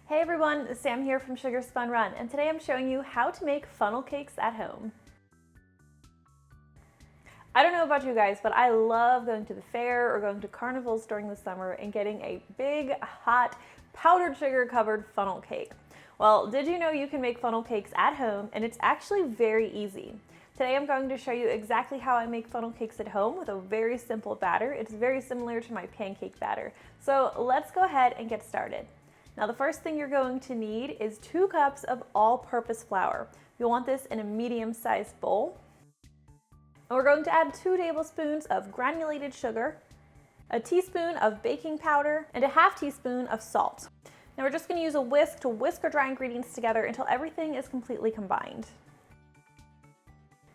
Hey everyone, Sam here from Sugar Spun Run, and today I'm showing you how to make funnel cakes at home. I don't know about you guys, but I love going to the fair or going to carnivals during the summer and getting a big, hot, powdered sugar covered funnel cake. Well, did you know you can make funnel cakes at home, and it's actually very easy. Today I'm going to show you exactly how I make funnel cakes at home with a very simple batter. It's very similar to my pancake batter. So let's go ahead and get started. Now the first thing you're going to need is 2 cups of all-purpose flour. You'll want this in a medium-sized bowl. And we're going to add 2 tablespoons of granulated sugar, a teaspoon of baking powder, and a half teaspoon of salt. Now we're just going to use a whisk to whisk our dry ingredients together until everything is completely combined.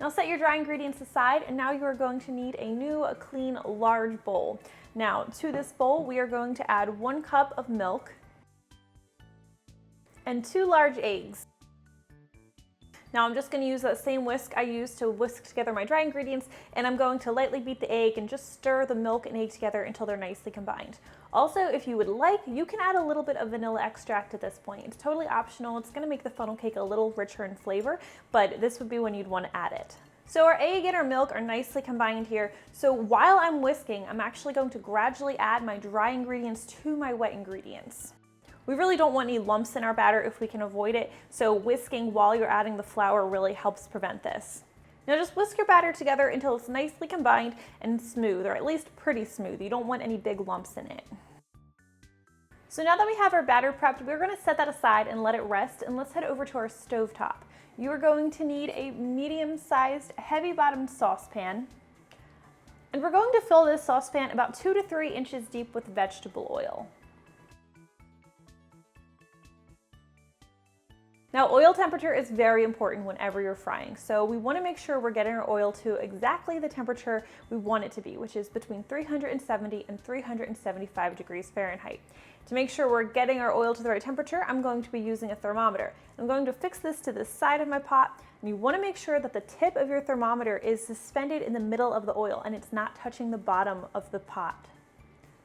Now set your dry ingredients aside, and now you are going to need a new, clean, large bowl. Now to this bowl we are going to add 1 cup of milk and 2 large eggs. Now I'm just going to use that same whisk I used to whisk together my dry ingredients, and I'm going to lightly beat the egg and just stir the milk and egg together until they're nicely combined. Also, if you would like, you can add a little bit of vanilla extract at this point. It's totally optional. It's going to make the funnel cake a little richer in flavor, but this would be when you'd want to add it. So our egg and our milk are nicely combined here. So while I'm whisking, I'm actually going to gradually add my dry ingredients to my wet ingredients. We really don't want any lumps in our batter if we can avoid it, so whisking while you're adding the flour really helps prevent this. Now just whisk your batter together until it's nicely combined and smooth, or at least pretty smooth. You don't want any big lumps in it. So now that we have our batter prepped, we're going to set that aside and let it rest, and let's head over to our stovetop. You are going to need a medium-sized, heavy-bottomed saucepan, and we're going to fill this saucepan about 2 to 3 inches deep with vegetable oil. Now oil temperature is very important whenever you're frying, so we want to make sure we're getting our oil to exactly the temperature we want it to be, which is between 370 and 375 degrees Fahrenheit. To make sure we're getting our oil to the right temperature, I'm going to be using a thermometer. I'm going to fix this to the side of my pot, and you want to make sure that the tip of your thermometer is suspended in the middle of the oil and it's not touching the bottom of the pot.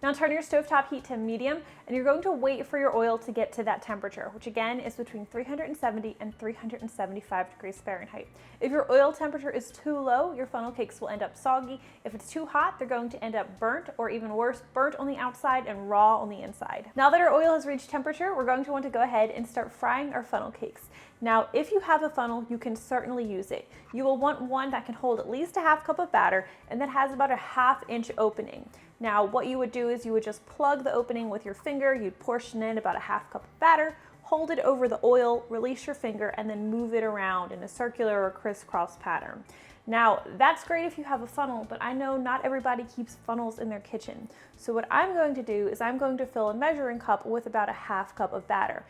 Now turn your stovetop heat to medium, and you're going to wait for your oil to get to that temperature, which again is between 370 and 375 degrees Fahrenheit. If your oil temperature is too low, your funnel cakes will end up soggy. If it's too hot, they're going to end up burnt, or even worse, burnt on the outside and raw on the inside. Now that our oil has reached temperature, we're going to want to go ahead and start frying our funnel cakes. Now, if you have a funnel, you can certainly use it. You will want one that can hold at least a half cup of batter and that has about a ½ inch opening. Now, what you would do is you would just plug the opening with your finger, you'd portion in about a ½ cup of batter, hold it over the oil, release your finger, and then move it around in a circular or crisscross pattern. Now, that's great if you have a funnel, but I know not everybody keeps funnels in their kitchen. So what I'm going to do is I'm going to fill a measuring cup with about a ½ cup of batter.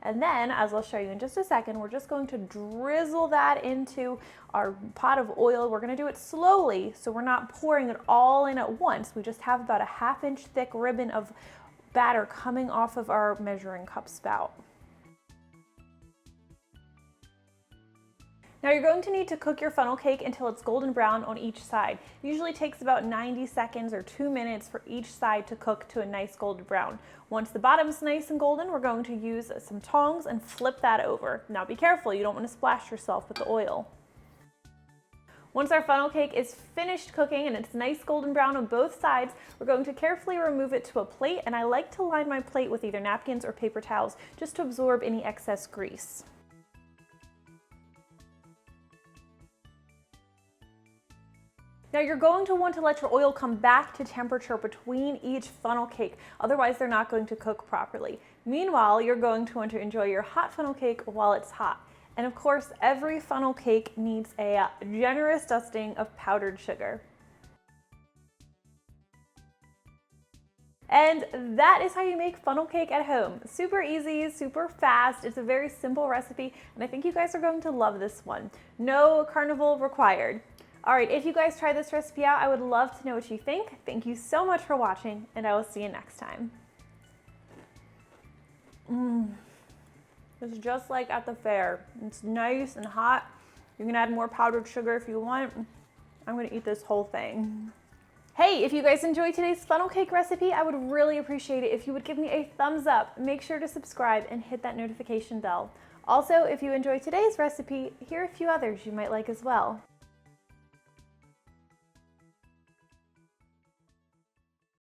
And then, as I'll show you in just a second, we're just going to drizzle that into our pot of oil. We're going to do it slowly, so we're not pouring it all in at once. We just have about a ½ inch thick ribbon of batter coming off of our measuring cup spout. Now you're going to need to cook your funnel cake until it's golden brown on each side. It usually takes about 90 seconds or 2 minutes for each side to cook to a nice golden brown. Once the bottom's nice and golden, we're going to use some tongs and flip that over. Now be careful, you don't want to splash yourself with the oil. Once our funnel cake is finished cooking and it's nice golden brown on both sides, we're going to carefully remove it to a plate, and I like to line my plate with either napkins or paper towels just to absorb any excess grease. Now you're going to want to let your oil come back to temperature between each funnel cake, otherwise they're not going to cook properly. Meanwhile, you're going to want to enjoy your hot funnel cake while it's hot. And of course, every funnel cake needs a generous dusting of powdered sugar. And that is how you make funnel cake at home. Super easy, super fast. It's a very simple recipe, and I think you guys are going to love this one. No carnival required. All right, if you guys try this recipe out, I would love to know what you think. Thank you so much for watching, and I will see you next time. It's just like at the fair. It's nice and hot. You can add more powdered sugar if you want. I'm gonna eat this whole thing. Hey, if you guys enjoyed today's funnel cake recipe, I would really appreciate it if you would give me a thumbs up. Make sure to subscribe and hit that notification bell. Also, if you enjoyed today's recipe, here are a few others you might like as well.